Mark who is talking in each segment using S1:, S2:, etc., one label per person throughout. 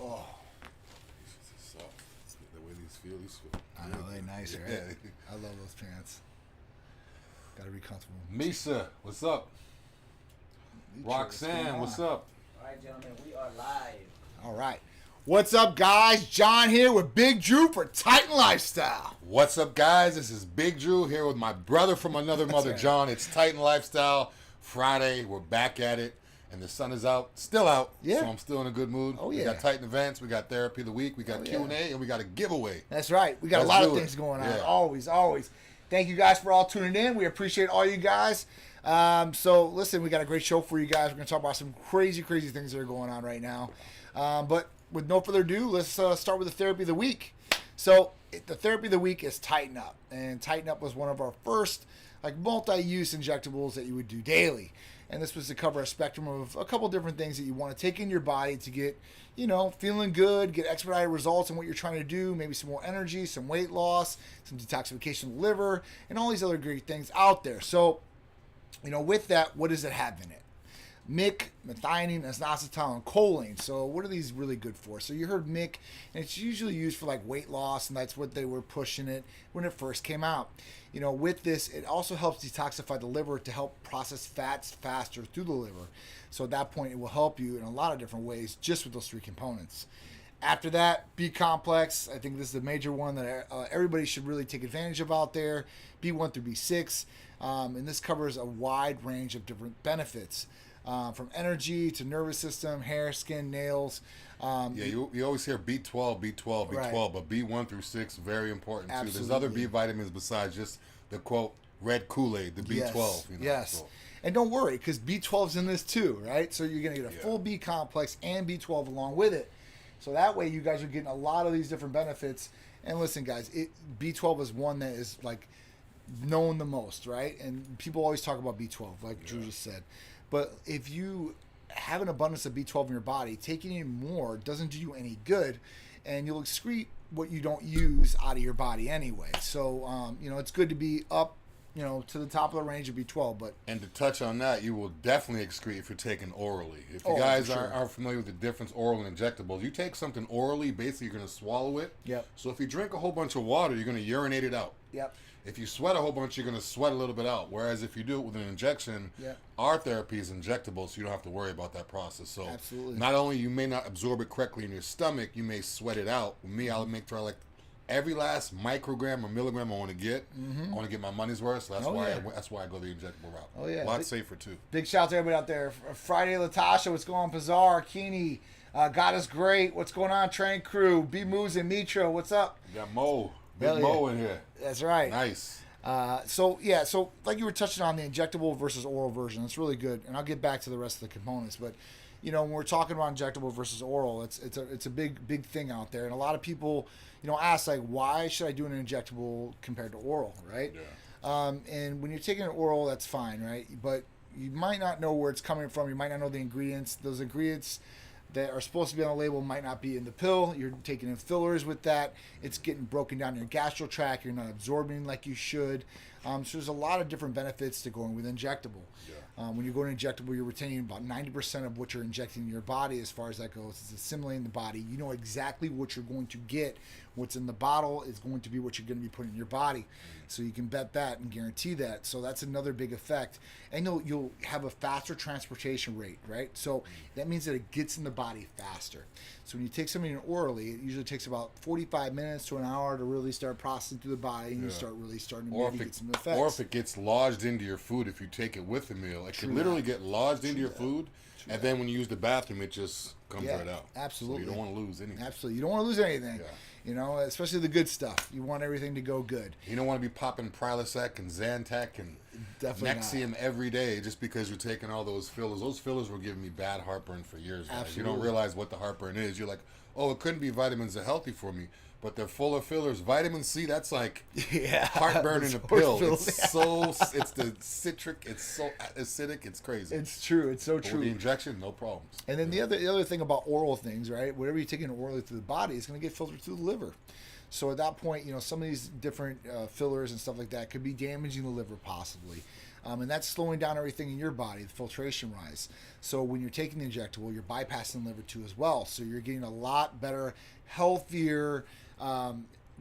S1: Oh.
S2: The way these feel.
S1: I know, they're nice, right? Yeah. I love those pants. Gotta be comfortable.
S2: Misa, what's up? Roxanne, what's up?
S3: All right, gentlemen, we are live.
S1: All right. What's up, guys? John here with Big Drew for Titan Lifestyle.
S2: What's up, guys? This is Big Drew here with my brother from another mother, right. John. It's Titan Lifestyle Friday. We're back at it. And the sun is out, still out, so I'm still in a good mood.
S1: Oh, yeah.
S2: We got Titan events, we got Therapy of the Week, we got Q&A, and we got a giveaway.
S1: That's right. We got a lot of things going on. Yeah. Always. Thank you guys for all tuning in. We appreciate all you guys. So, listen, we got a great show for you guys. We're going to talk about some crazy things that are going on right now. But with no further ado, let's start with the Therapy of the Week. So, the Therapy of the Week is Tighten Up. And Tighten Up was one of our first multi-use injectables that you would do daily. And this was to cover a spectrum of a couple different things that you want to take in your body to get, feeling good, get expedited results in what you're trying to do, maybe some more energy, some weight loss, some detoxification of the liver, and all these other great things out there. So, with that, what does it have in it? MIC, methionine, inositol, and choline. So what are these really good for? So you heard MIC, and it's usually used for weight loss, and that's what they were pushing it when it first came out. With this, it also helps detoxify the liver to help process fats faster through the liver. So at that point, it will help you in a lot of different ways just with those three components. After that, B complex. I think this is a major one that everybody should really take advantage of out there. B1 through B6, and this covers a wide range of different benefits. From energy to nervous system, hair, skin, nails.
S2: You always hear B12,
S1: right.
S2: but B1 through 6, very important too.
S1: Absolutely.
S2: There's other B vitamins besides just the quote red Kool-Aid, the B12.
S1: Yes.
S2: So.
S1: And don't worry, because B12's in this too, right? So you're going to get a full B complex and B12 along with it. So that way you guys are getting a lot of these different benefits. And listen, guys, B12 is one that is known the most, right? And people always talk about B12, like Drew just said. But if you have an abundance of B12 in your body, taking in more doesn't do you any good, and you'll excrete what you don't use out of your body anyway. So, it's good to be up, to the top of the range of B12.
S2: And to touch on that, you will definitely excrete if you're taking orally. If you guys aren't familiar with the difference oral and injectables, you take something orally, basically you're going to swallow it.
S1: Yep.
S2: So if you drink a whole bunch of water, you're going to urinate it out.
S1: Yep.
S2: If you sweat a whole bunch, you're going to sweat a little bit out. Whereas if you do it with an injection, our therapy is injectable, so you don't have to worry about that process. So
S1: absolutely.
S2: Not only you may not absorb it correctly in your stomach, you may sweat it out. With me, I'll make sure every last microgram or milligram I want to get. I want to get my money's worth. So that's why I go the injectable route.
S1: Oh yeah,
S2: a lot safer too.
S1: Big shout out to everybody out there. Friday, Latasha, what's going on? Pazar, Keeney, God is great. What's going on? Train crew, B Moves and Mitro, what's up?
S2: You got Mo. Mo in here.
S1: That's right.
S2: Nice.
S1: So like you were touching on the injectable versus oral version, it's really good, and I'll get back to the rest of the components. But when we're talking about injectable versus oral, it's a big thing out there, and a lot of people ask why should I do an injectable compared to oral, right? Yeah. And when you're taking an oral, that's fine, right? But you might not know where it's coming from. You might not know the ingredients. Those ingredients that are supposed to be on the label might not be in the pill. You're taking in fillers with that. It's getting broken down in your gastro tract. You're not absorbing like you should. So there's a lot of different benefits to going with injectable. Yeah. When you go to injectable, you're retaining about 90% of what you're injecting in your body as far as that goes. It's assimilating the body. You know exactly what you're going to get. What's in the bottle is going to be what you're going to be putting in your body. So you can bet that and guarantee that. So that's another big effect. And you'll have a faster transportation rate, right? So that means that it gets in the body faster. So when you take something orally, it usually takes about 45 minutes to an hour to really start processing through the body, and you start starting to maybe get some effects.
S2: Or if it gets lodged into your food, if you take it with the meal, it can literally get lodged into your food, and then when you use the bathroom, it just comes right out.
S1: Absolutely.
S2: So you don't want to lose anything.
S1: Absolutely. You don't want to lose anything. Yeah. Especially the good stuff. You want everything to go good.
S2: You don't want to be popping Prilosec and Zantac and Nexium every day just because you're taking all those fillers. Those fillers were giving me bad heartburn for years. Absolutely. You don't realize what the heartburn is. You're like, oh, it couldn't be vitamins that are healthy for me. But they're full of fillers. Vitamin C, that's heartburn in a pill. It's the citric, it's so acidic, it's crazy.
S1: It's true. It's so true.
S2: With the injection, no problems.
S1: And then the other thing about oral things, right? Whatever you're taking orally through the body is going to get filtered through the liver. So at that point, some of these different fillers and stuff like that could be damaging the liver possibly. And that's slowing down everything in your body, the filtration rise. So when you're taking the injectable, you're bypassing the liver too as well. So you're getting a lot better, healthier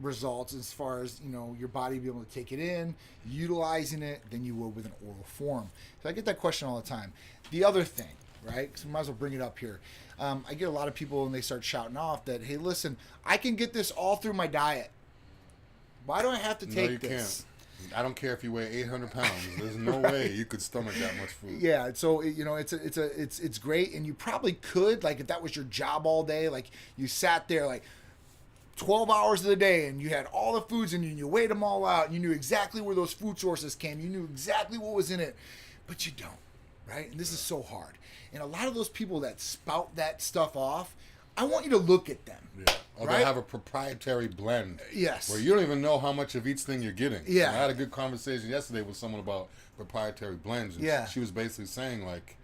S1: results as far as, you know, your body being able to take it in, utilizing it, than you would with an oral form. So I get that question all the time. The other thing, right? So we might as well bring it up here. I get a lot of people and they start shouting off that, hey, listen, I can get this all through my diet. Why do I have to take this?
S2: Can't. I don't care if you weigh 800 pounds. There's no way you could stomach that much food.
S1: Yeah, so you know, it's great, and you probably could, like, if that was your job all day, like you sat there like 12 hours of the day and you had all the foods and you weighed them all out and you knew exactly where those food sources came, you knew exactly what was in it, but you don't, right? And this is so hard. And a lot of those people that spout that stuff off, I want you to look at them.
S2: Yeah. Or
S1: right?
S2: they have a proprietary blend.
S1: Yes.
S2: Where you don't even know how much of each thing you're getting.
S1: Yeah.
S2: And I had a good conversation yesterday with someone about proprietary blends. And
S1: yeah.
S2: She was basically saying, like,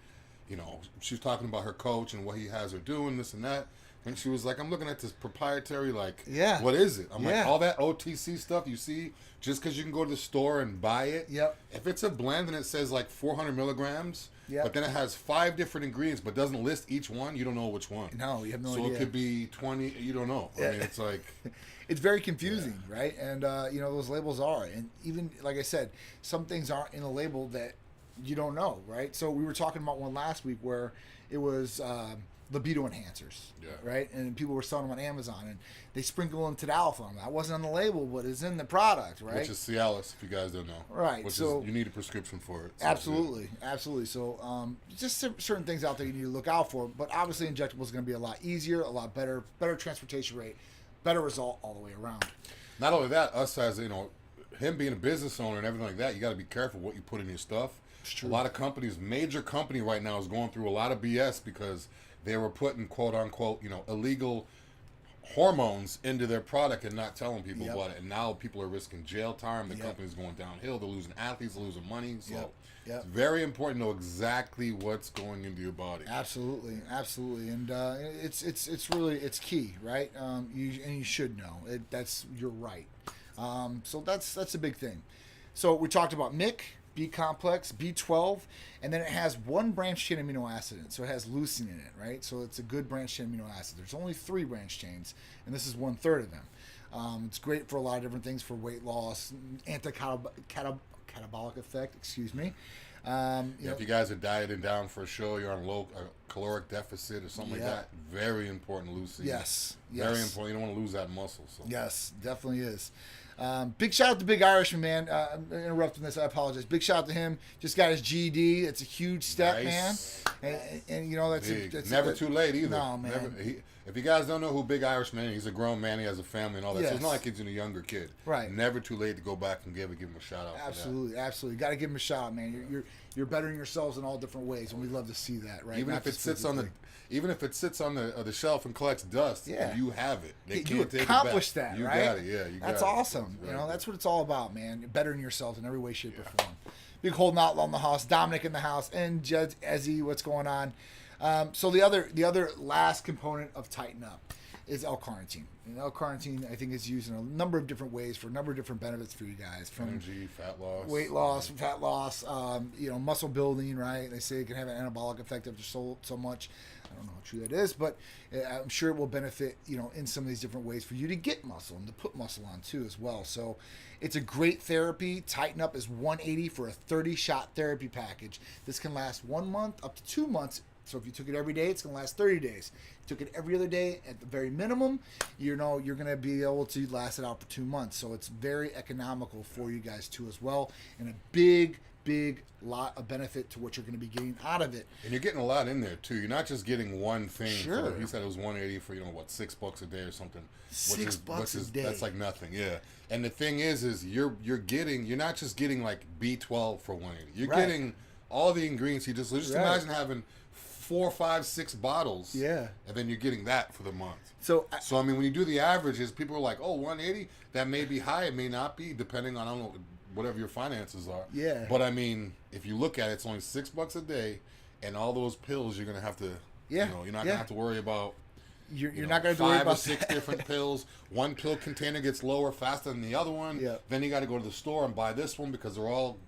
S2: you know, she was talking about her coach and what he has her doing, this and that. And she was like, I'm looking at this proprietary, like,
S1: yeah.
S2: What is it? I'm
S1: yeah.
S2: like, all that OTC stuff you see, just because you can go to the store and buy it.
S1: Yep.
S2: If it's a blend and it says like 400 milligrams,
S1: yep.
S2: but then it has 5 different ingredients, but doesn't list each one, you don't know which one.
S1: No, you have no idea.
S2: So it could be 20, you don't know. I mean, it's like...
S1: It's very confusing, yeah. right? And, you know, those labels are. And even, like I said, some things aren't in a label that you don't know, right? So we were talking about one last week where it was... libido enhancers,
S2: yeah.
S1: right? And people were selling them on Amazon, and they sprinkle them Tadalafil on them. That wasn't on the label, but it's in the product, right?
S2: Which is Cialis, if you guys don't know.
S1: Right.
S2: Which
S1: so
S2: is, you need a prescription for it. So
S1: absolutely, absolutely. So just certain things out there you need to look out for. But obviously, injectable is going to be a lot easier, a lot better transportation rate, better result all the way around.
S2: Not only that, us as, you know, him being a business owner and everything like that, you got to be careful what you put in your stuff.
S1: It's true.
S2: A lot of companies, major company right now is going through a lot of BS because they were putting, quote unquote, you know, illegal hormones into their product and not telling people
S1: yep.
S2: about it. And now people are risking jail time. The
S1: yep.
S2: company's going downhill. They're losing athletes, they're losing money. So
S1: yep. Yep.
S2: it's very important to know exactly what's going into your body.
S1: Absolutely, absolutely, and it's really key, right? You should know you're right. So that's a big thing. So we talked about MIC, B complex, B12, and then it has one branched chain amino acid in it. So it has leucine in it, right? So it's a good branched chain amino acid. There's only 3 branched chains, and this is 1/3 of them. It's great for a lot of different things, for weight loss, anti-catabolic effect, excuse me.
S2: If you guys are dieting down for a show, you're on low caloric deficit or something like that, very important leucine.
S1: Yes.
S2: Very important. You don't want to lose that muscle. So.
S1: Yes, definitely is. Big shout out to Big Irishman, man. I'm interrupting this. I apologize. Big shout out to him. Just got his GED. It's a huge step,
S2: nice.
S1: Man. And you know, that's
S2: never too late either.
S1: No, man.
S2: If you guys don't know who Big Irishman is, he's a grown man. He has a family and all that.
S1: Yes.
S2: So it's not like he's a younger kid.
S1: Right.
S2: Never too late to go back and give him a shout out.
S1: Absolutely, absolutely. Got to give him a shout out, man. You're bettering yourselves in all different ways, and we love to see that, right?
S2: Even if it sits on the shelf and collects dust, you have it. They
S1: you
S2: can't take
S1: accomplished
S2: it back.
S1: that,
S2: You
S1: right?
S2: got it. Yeah, you got it.
S1: That's awesome. You know, that's what it's all about, man. Bettering yourselves in every way, shape, or form. Big Holding Outlaw in the house, Dominic in the house, and Judge Ezzy. What's going on? So the other last component of Tighten Up is L-carnitine. And L-carnitine, I think, is used in a number of different ways for a number of different benefits for you guys. From
S2: energy, fat loss,
S1: weight loss, fat loss, muscle building, right? They say it can have an anabolic effect after so much. I don't know how true that is, but I'm sure it will benefit, in some of these different ways for you to get muscle and to put muscle on too as well. So it's a great therapy. Tighten Up is $180 for a 30-shot therapy package. This can last 1 month up to 2 months. So if you took it every day, it's going to last 30 days. If you took it every other day at the very minimum, you're going to be able to last it out for 2 months. So it's very economical for you guys too as well, and a big lot of benefit to what you're going to be getting out of it.
S2: And you're getting a lot in there too. You're not just getting one thing.
S1: Sure.
S2: He said it was $180 for $6 a day or something.
S1: $6 a day.
S2: That's like nothing. Yeah. And the thing is you're not just getting like B12 for $180. You're getting all the ingredients. You just imagine having 4, 5, 6 bottles.
S1: Yeah.
S2: And then you're getting that for the month.
S1: So
S2: I mean, when you do the averages, people are like, oh, 180, that may be high, it may not be, depending on, I don't know, whatever your finances are.
S1: Yeah.
S2: But I mean, if you look at it, it's only $6 a day, and all those pills you're gonna have to, you're not gonna have to worry about.
S1: You're not gonna have to worry about
S2: 5 or 6 different pills. One pill container gets lower faster than the other one.
S1: Yeah.
S2: Then you got to go to the store and buy this one because they're all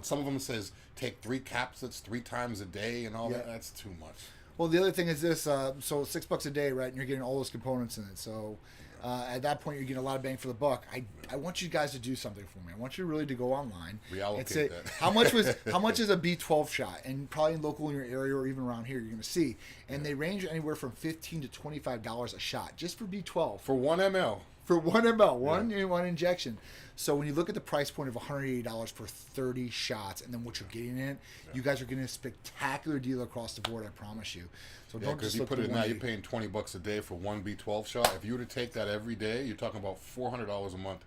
S2: some of them says take 3 capsules 3 times a day and all that. That's too much.
S1: Well, the other thing is this. So $6 a day, right? And you're getting all those components in it. So at that point, you're getting a lot of bang for the buck. I want you guys to do something for me. I want you really to go online and say
S2: that.
S1: how much is a B12 shot, and probably local in your area or even around here, you're going to see. And they range anywhere from $15 to $25 a shot just for B12
S2: for 1 ml.
S1: For 1 ml, one injection. So when you look at the price point of $180 for 30 shots, and then what you're getting in it, you guys are getting a spectacular deal across the board. I promise you. So don't
S2: because
S1: just
S2: you
S1: look
S2: put
S1: at
S2: it
S1: the
S2: now,
S1: one
S2: you're paying $20 a day for 1 B12 shot. If you were to take that every day, you're talking about $400 a month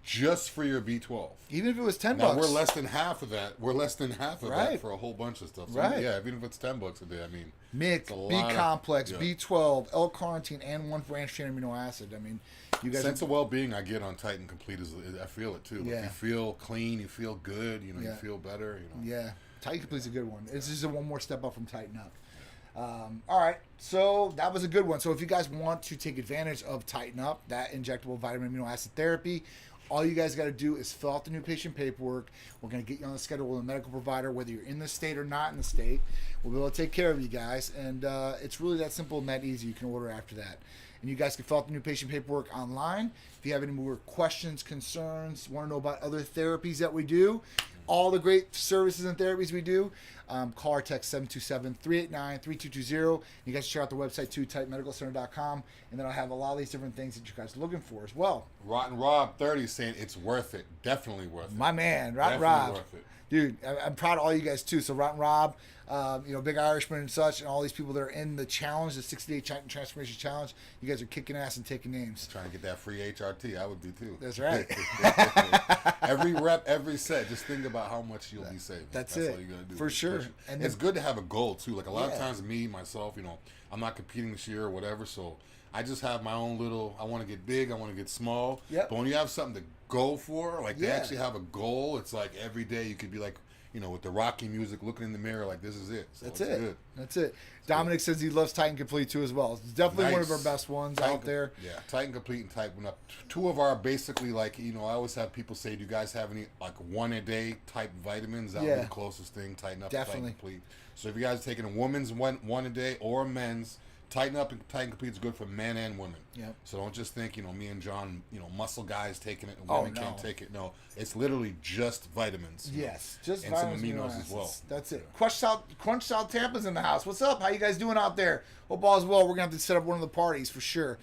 S2: just for your B12.
S1: Even if it was $10.
S2: Now we're less than half of that. We're less than half of that for a whole bunch of stuff. So
S1: right.
S2: Yeah, even if it's $10 a day, I mean,
S1: MIC, B-complex, B12, L-carnitine, and 1 branched chain amino acid. I mean, you guys.
S2: Sense of well-being I get on Titan Complete is I feel it too.
S1: Yeah.
S2: Like you feel clean, you feel good, you feel better.
S1: Yeah, Titan Complete's a good one. It's just one more step up from Tighten Up. All right, so that was a good one. So if you guys want to take advantage of Tighten Up, that injectable vitamin amino acid therapy, all you guys got to do is fill out the new patient paperwork. We're going to get you on the schedule with a medical provider, whether you're in the state or not in the state. We'll be able to take care of you guys, and it's really that simple and that easy. You can order after that. And you guys can fill out the new patient paperwork online. If you have any more questions, concerns, want to know about other therapies that we do, all the great services and therapies we do, call or text 727-389-3220. You guys check out the website too, typemedicalcenter.com, and then I'll have a lot of these different things that you guys are looking for as well.
S2: Rotten Rob 30 saying it's worth it. Definitely worth it.
S1: My man, Rotten Rob. Worth it. Dude, I'm proud of all you guys too. So Rotten Rob, Big Irishman and such, and all these people that are in the challenge, the 60-day transformation challenge, you guys are kicking ass and taking names.
S2: Trying to get that free HRT, I would be too.
S1: That's right.
S2: Every rep, every set, just think about how much you'll be saving.
S1: That's it.
S2: all you gotta do.
S1: For sure.
S2: And it's good to have a goal too. Like a lot of times, myself, I'm not competing this year or whatever, so I just have my own little. I want to get big. I want to get small.
S1: Yep.
S2: But when you have something to go for, like they actually have a goal. It's like every day you could be like, with the Rocky music, looking in the mirror, like this is it. So
S1: That's it.
S2: Good.
S1: That's it. Dominic says he loves Titan Complete too as well. It's definitely one of our best ones out there.
S2: Yeah, Titan Complete and Titan Up. 2 of our basically I always have people say, do you guys have any like 1 a day type vitamins? That would be the closest thing. Titan Up,
S1: definitely.
S2: Titan Complete. So if you guys are taking a woman's one a day or a men's, Tighten Up and Titan Complete is good for men and women.
S1: Yep.
S2: So don't just think, me and John, muscle guys taking it and women can't take it. No, it's literally just vitamins.
S1: Yes, just
S2: and
S1: vitamins
S2: some aminos as well.
S1: That's it. Crunch South Tampa's in the house. What's up? How you guys doing out there? Hope all is well. We're going to have to set up one of the parties for sure.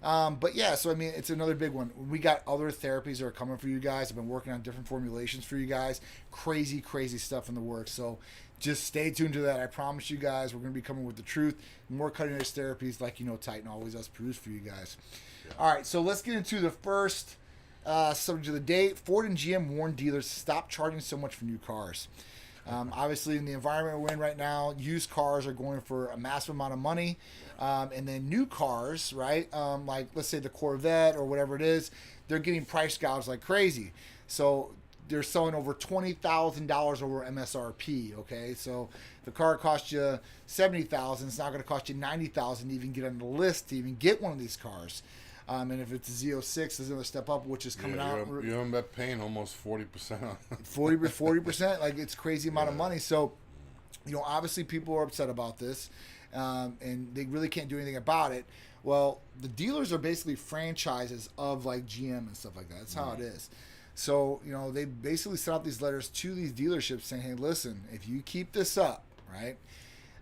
S1: Yeah. So it's another big one. We got other therapies that are coming for you guys. I've been working on different formulations for you guys. Crazy stuff in the works. So just stay tuned to that. I promise you guys, we're going to be coming with the truth. More cutting edge therapies like Titan always does produce for you guys. Yeah. All right, so let's get into the first subject of the day. Ford and GM warn dealers to stop charging so much for new cars. Obviously, in the environment we're in right now, used cars are going for a massive amount of money. And then new cars, right, like let's say the Corvette or whatever it is, they're getting price gouged like crazy. So they're selling over $20,000 over MSRP. Okay, so if the car costs you $70,000, it's not going to cost you $90,000 to even get on the list to even get one of these cars. And if it's a Z06, there's another step up, which is coming out.
S2: You haven't been paying almost 40% on
S1: 40%. Like it's crazy amount of money. So, obviously people are upset about this, and they really can't do anything about it. Well, the dealers are basically franchises of like GM and stuff like that. That's how it is. So, they basically sent out these letters to these dealerships saying, hey, listen, if you keep this up, right,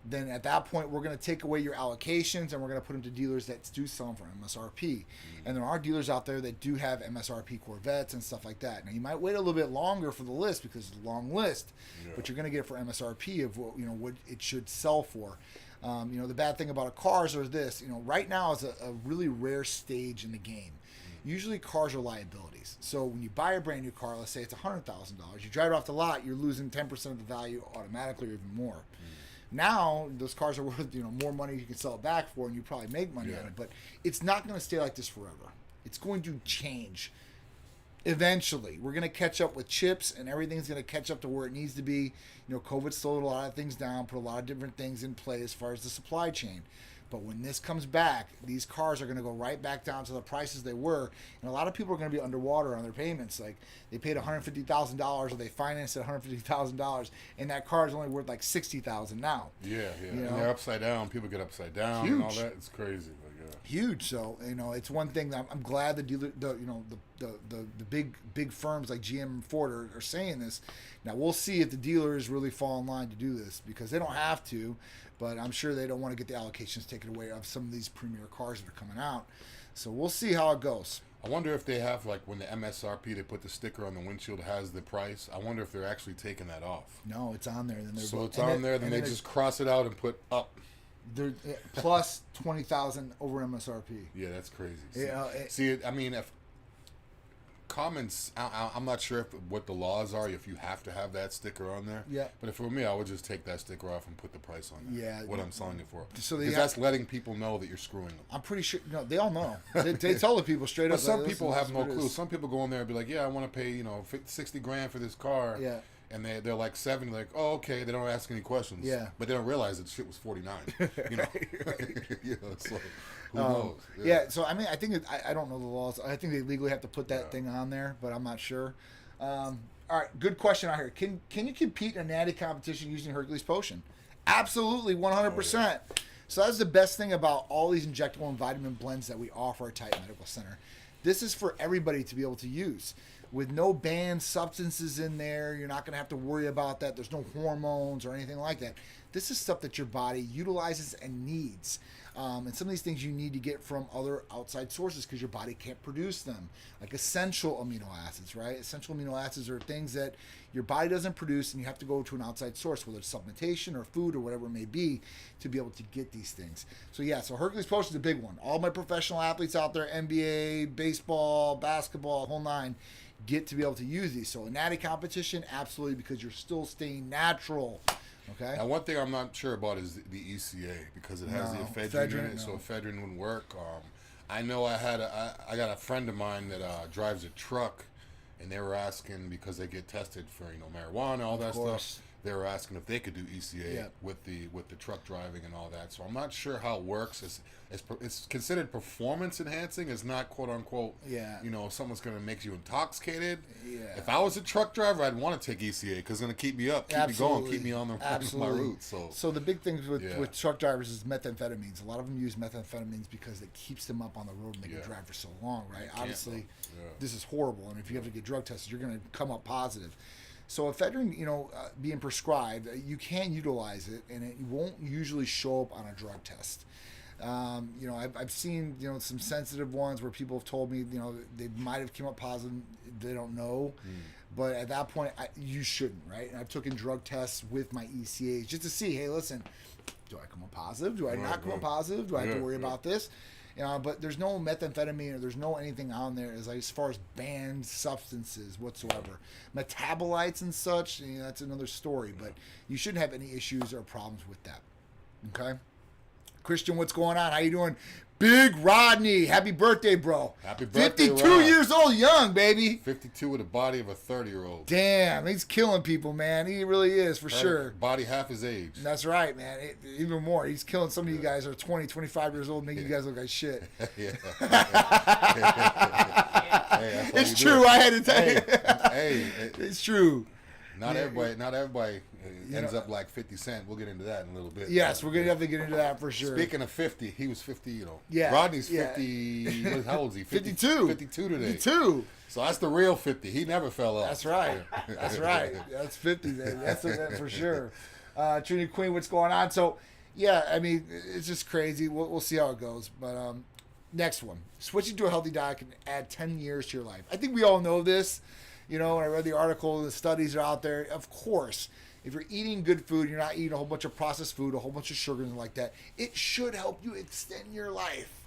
S1: then at that point we're going to take away your allocations and we're going to put them to dealers that do sell them for MSRP. And there are dealers out there that do have MSRP Corvettes and stuff like that. Now, you might wait a little bit longer for the list because it's a long list, but you're going to get it for MSRP of what it should sell for. The bad thing about cars is this, right now is a really rare stage in the game. Usually cars are liabilities. So when you buy a brand new car, let's say it's $100,000, you drive it off the lot, you're losing 10% of the value automatically or even more. Now, those cars are worth more money you can sell it back for, and you probably make money on it. But it's not going to stay like this forever. It's going to change. Eventually, we're going to catch up with chips, and everything's going to catch up to where it needs to be. COVID slowed a lot of things down, put a lot of different things in play as far as the supply chain. But when this comes back, these cars are going to go right back down to the prices they were. And a lot of people are going to be underwater on their payments. Like, they paid $150,000 or they financed at $150,000, and that car is only worth like $60,000 now.
S2: Yeah.
S1: You know?
S2: And they're upside down. People get upside down and all that. It's crazy. But
S1: huge. So, you know, it's one thing that I'm glad the dealer, the big firms like GM and Ford are saying this. Now we'll see if the dealers really fall in line to do this, because they don't have to, but I'm sure they don't want to get the allocations taken away of some of these premier cars that are coming out. So we'll see how it goes.
S2: I wonder if they have, like, when the MSRP, they put the sticker on the windshield has the price. I wonder if they're actually taking that off.
S1: No, it's on there.
S2: So it's on there, then they just cross it out and put up.
S1: They're plus 20,000 over MSRP.
S2: Yeah, that's crazy.
S1: Yeah,
S2: I mean, if comments, I'm not sure what the laws are if you have to have that sticker on there.
S1: Yeah.
S2: But if for me, I would just take that sticker off and put the price on there.
S1: Yeah.
S2: What I'm selling it for.
S1: So
S2: because that's letting people know that you're screwing them.
S1: I'm pretty sure. No, they all know. They tell the people straight up.
S2: But some people have no clue. Some people go in there and be like, "Yeah, I want to pay $60,000 for this car."
S1: Yeah.
S2: And they're like 70, like, oh, okay. They don't ask any questions.
S1: Yeah.
S2: But they don't realize that shit was 49. You know.
S1: Right.
S2: So who knows?
S1: Yeah. So I mean, I think I don't know the laws. I think they legally have to put that thing on there, but I'm not sure. All right, good question out here. Can you compete in a natty competition using Hercules Potion? Absolutely, 100%. So that's the best thing about all these injectable and vitamin blends that we offer at Titan Medical Center. This is for everybody to be able to use. With no banned substances in there, you're not going to have to worry about that. There's no hormones or anything like that. This is stuff that your body utilizes and needs. And some of these things you need to get from other outside sources because your body can't produce them. Like essential amino acids, right? Essential amino acids are things that your body doesn't produce and you have to go to an outside source, whether it's supplementation or food or whatever it may be, to be able to get these things. So yeah, so Hercules Potion is a big one. All my professional athletes out there, NBA, baseball, basketball, whole nine, get to be able to use these. So a natty competition, absolutely, because you're still staying natural. Okay.
S2: Now, one thing I'm not sure about is the ECA, because it has the ephedrine in it, so ephedrine wouldn't work. I know I got a friend of mine that drives a truck, and they were asking, because they get tested for marijuana, all that stuff. They were asking if they could do ECA with the truck driving and all that. So I'm not sure how it works. It's considered performance enhancing. It's not quote unquote.
S1: Yeah.
S2: If someone's going to make you intoxicated.
S1: Yeah.
S2: If I was a truck driver, I'd want to take ECA because it's going to keep me up, keep me going, keep me on my route. So
S1: the big things with truck drivers is methamphetamines. A lot of them use methamphetamines because it keeps them up on the road and they can drive for so long, right? Obviously, this is horrible, and if you have to get drug tested, you're going to come up positive. So ephedrine, being prescribed, you can utilize it, and it won't usually show up on a drug test. I've seen, some sensitive ones where people have told me, they might have come up positive, they don't know. But at that point, you shouldn't, right? And I've taken drug tests with my ECAs just to see, hey, listen, do I come up positive? Do I not come up positive? Do I have to worry about this? But there's no methamphetamine or there's no anything on there as far as banned substances whatsoever. Metabolites and such, that's another story. But you shouldn't have any issues or problems with that. Okay? Christian, what's going on? How you doing? Big Rodney. Happy birthday, bro.
S2: Happy birthday,
S1: 52
S2: Rod.
S1: years old, young, baby.
S2: 52 with the body of a 30-year-old.
S1: Damn, he's killing people, man. He really is, for sure.
S2: Body half his age.
S1: That's right, man. Even more. He's killing some of you guys who are 20, 25 years old, making you guys look like shit.
S2: Hey,
S1: it's true. I had to tell you.
S2: Hey,
S1: it's true.
S2: Not everybody ends up like 50 Cent. We'll get into that in a little bit.
S1: Yes, we're going to have to get into that for sure.
S2: Speaking of 50, he was 50,
S1: Yeah.
S2: Rodney's 50. How old is he?
S1: 52.
S2: 52 today.
S1: 52.
S2: So that's the real 50. He never fell off.
S1: That's right. That's right. That's 50, man. That's for sure. Trinity Queen, what's going on? So, yeah, I mean, it's just crazy. We'll see how it goes. But next one. Switching to a healthy diet can add 10 years to your life. I think we all know this. When I read the article, the studies are out there. Of course, if you're eating good food, you're not eating a whole bunch of processed food, a whole bunch of sugar and like that, it should help you extend your life.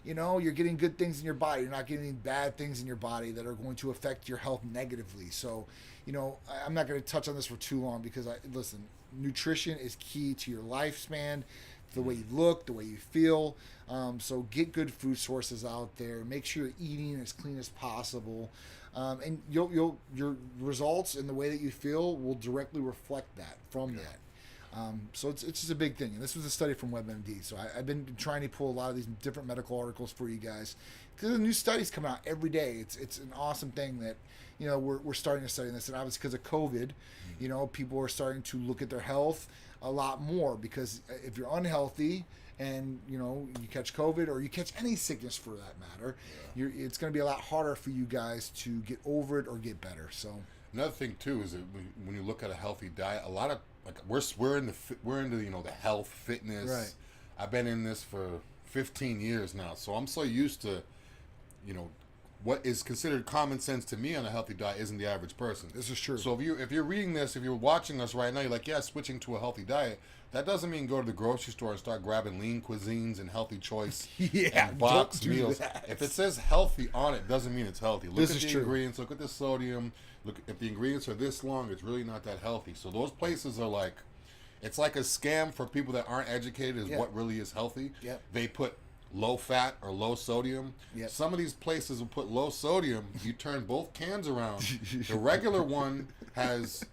S1: You're getting good things in your body. You're not getting bad things in your body that are going to affect your health negatively. So, I'm not going to touch on this for too long because, listen, nutrition is key to your lifespan, the way you look, the way you feel. So get good food sources out there. Make sure you're eating as clean as possible. And your results and the way that you feel will directly reflect that from that. So it's just a big thing. And this was a study from WebMD. So I've been trying to pull a lot of these different medical articles for you guys because the new studies come out every day. It's an awesome thing that, we're starting to study this. And obviously because of COVID, people are starting to look at their health a lot more because if you're unhealthy and, you catch COVID or you catch any sickness for that matter, it's going to be a lot harder for you guys to get over it or get better. So
S2: another thing too is that when you look at a healthy diet, a lot of we're into the health fitness.
S1: Right.
S2: I've been in this for 15 years now, so I'm so used to, what is considered common sense to me on a healthy diet isn't the average person.
S1: This is true.
S2: So if you're reading this, if you're watching us right now, you're like, switching to a healthy diet. That doesn't mean go to the grocery store and start grabbing lean cuisines and healthy choice and box meals.
S1: That.
S2: If it says healthy on it, doesn't mean it's healthy. Look at the
S1: true.
S2: ingredients. Look at the sodium. Look, if the ingredients are this long, it's really not that healthy. So those places are like, it's like a scam for people that aren't educated as what really is healthy.
S1: Yep.
S2: They put low fat or low sodium.
S1: Yep.
S2: Some of these places will put low sodium. You turn both cans around. The regular one has...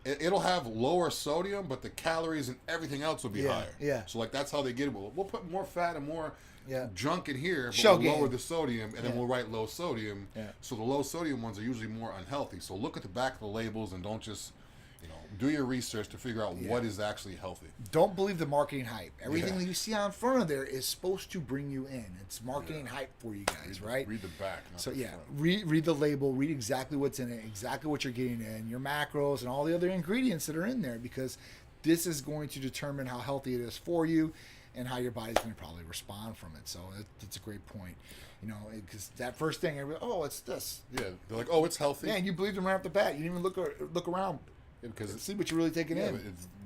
S2: It'll have lower sodium, but the calories and everything else will be higher.
S1: Yeah.
S2: So that's how they get it. We'll put more fat and more junk in here, but we'll lower the sodium, and then we'll write low sodium.
S1: Yeah.
S2: So the low sodium ones are usually more unhealthy. So look at the back of the labels and don't just, do your research to figure out what is actually healthy.
S1: Don't believe the marketing hype. Everything that you see on front of there is supposed to bring you in. It's marketing hype for you guys, right?
S2: Read the back.
S1: So read the label, read exactly what's in it, exactly what you're getting in, your macros and all the other ingredients that are in there, because this is going to determine how healthy it is for you and how your body's going to probably respond from it. So that's a great point. Because that first thing, it's this.
S2: Yeah, they're like, it's healthy.
S1: Yeah, and you believed them right off the bat. You didn't even look around.
S2: Because
S1: see what you're really taking in.
S2: But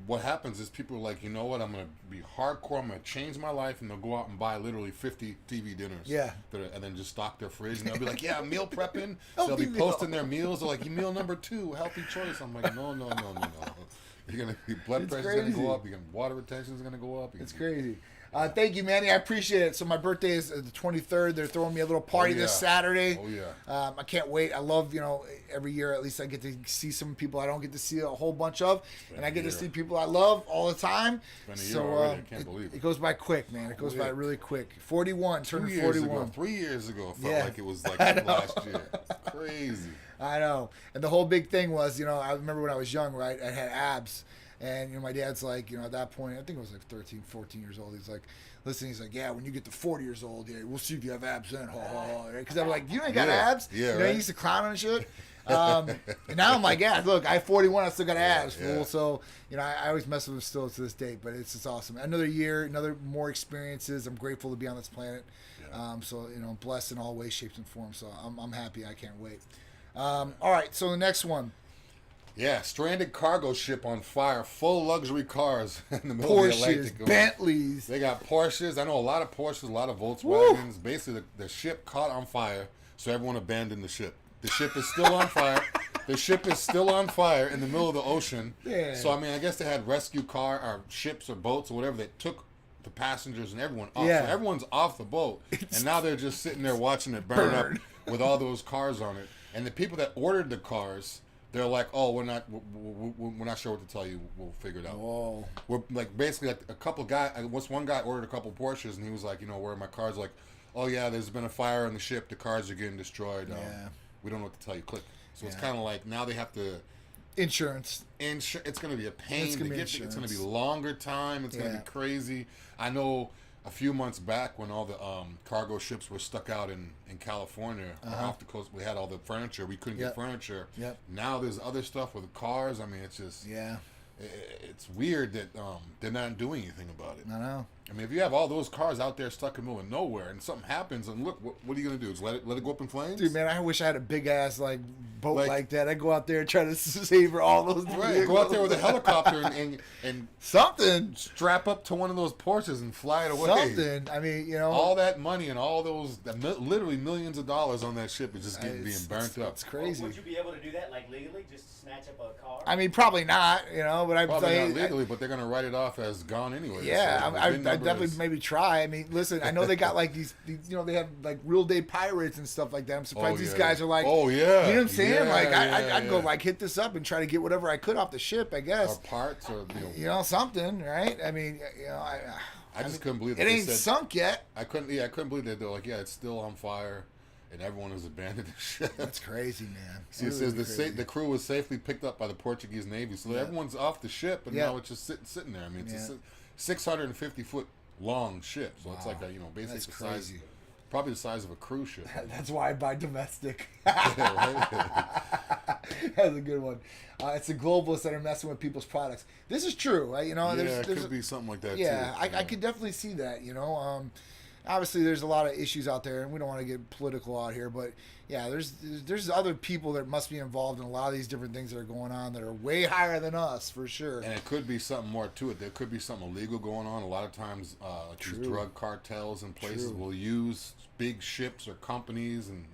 S2: what happens is people are like, you know what, I'm going to be hardcore, I'm going to change my life, and they'll go out and buy literally 50 TV dinners.
S1: Yeah.
S2: And then just stock their fridge, and they'll be like, meal prepping. They'll be posting their meals. They're like, meal number 2, healthy choice. I'm like, no. You're going to be, blood pressure's going to go up, water retention's going to go up.
S1: It's crazy. Thank you, Manny. I appreciate it. So my birthday is the 23rd. They're throwing me a little party this Saturday.
S2: Oh, yeah.
S1: I can't wait. I love, every year at least I get to see some people I don't get to see a whole bunch of. And I get to see people I love all the time.
S2: It's been a year already. I can't believe it.
S1: It goes by quick, man. It goes by really quick. 41, turning 41.
S2: 3 years ago, it felt like it was like last year. It's crazy.
S1: I know. And the whole big thing was, I remember when I was young, right? I had abs. And, my dad's like, at that point, I think I was like 13, 14 years old. He's like, listen, he's like, when you get to 40 years old, we'll see if you have abs then. Because I'm like, you ain't got abs?
S2: Yeah,
S1: I used to clown and shit. And now I'm like, look, I have 41, I still got abs, fool. So, I always mess with him still to this date, but it's just awesome. Another year, more experiences. I'm grateful to be on this planet. Yeah. So, blessed in all ways, shapes, and forms. So I'm happy. I can't wait. All right, so the next one.
S2: Yeah, stranded cargo ship on fire, full luxury cars in the middle of the Atlantic.
S1: Porsches, Bentleys.
S2: They got Porsches. I know a lot of Porsches, a lot of Volkswagens. Woo! Basically, the ship caught on fire, so everyone abandoned the ship. The ship is still on fire. The ship is still on fire in the middle of the ocean. Yeah. So, I guess they had rescue or ships or boats or whatever that took the passengers and everyone off.
S1: Yeah.
S2: So everyone's off the boat, and now they're just sitting there watching it burn up with all those cars on it. And the people that ordered the cars... They're like, we're not sure what to tell you. We'll figure it out.
S1: Whoa.
S2: We're like basically like a couple guys. One guy ordered a couple Porsches, and he was like, where are my cars? Like, there's been a fire on the ship. The cars are getting destroyed. We don't know what to tell you. Click. So it's kind of like now they have to
S1: insurance.
S2: It's going to be a pain
S1: to get.
S2: It's going to be longer time. It's going to be crazy. I know. A few months back, when all the cargo ships were stuck out in California or off the coast, we had all the furniture. We couldn't get furniture. Yep. Now there's other stuff with the cars. It's just it's weird that they're not doing anything about it.
S1: I know.
S2: If you have all those cars out there stuck in the middle of nowhere and something happens, and look, what are you gonna do? Just let it go up in flames?
S1: Dude, man, I wish I had a big ass boat like that. I'd go out there and try to savor all those.
S2: Right, go out there with a helicopter and
S1: something.
S2: Strap up to one of those Porsches and fly it away.
S1: Something.
S2: All that money and all those literally millions of dollars on that ship is just being burnt up.
S1: It's crazy.
S3: Would you be able to do that legally? Just snatch up a car?
S1: Probably not. But
S2: probably not legally, but they're gonna write it off as gone anyway.
S1: Yeah,
S2: so
S1: definitely maybe try. I mean, listen, I know they got like these they have like real day pirates and stuff like that. I'm surprised these guys are like,
S2: oh yeah,
S1: you know what I'm saying?
S2: Yeah,
S1: like
S2: yeah,
S1: I'd go like hit this up and try to get whatever I could off the ship, I guess.
S2: Or parts, or
S1: something, right? I mean,
S2: I just couldn't believe
S1: it ain't sunk yet.
S2: I couldn't believe that they're like, yeah, it's still on fire, and everyone has abandoned the ship.
S1: That's crazy, man.
S2: See, it says the crew was safely picked up by the Portuguese Navy, so everyone's off the ship, and now it's just sitting there. I mean, it's a 650-foot long ship, so it's like a basically the size, probably the size of a cruise ship.
S1: That's why I buy domestic.
S2: Yeah,
S1: That's a good one. It's the globalists that are messing with people's products. This is true.
S2: It could be something like that.
S1: Yeah,
S2: too.
S1: I could definitely see that. Obviously, there's a lot of issues out there, and we don't want to get political out here, but yeah, there's other people that must be involved in a lot of these different things that are going on that are way higher than us, for sure.
S2: And it could be something more to it. There could be something illegal going on. A lot of times, these drug cartels and places will use big ships or companies and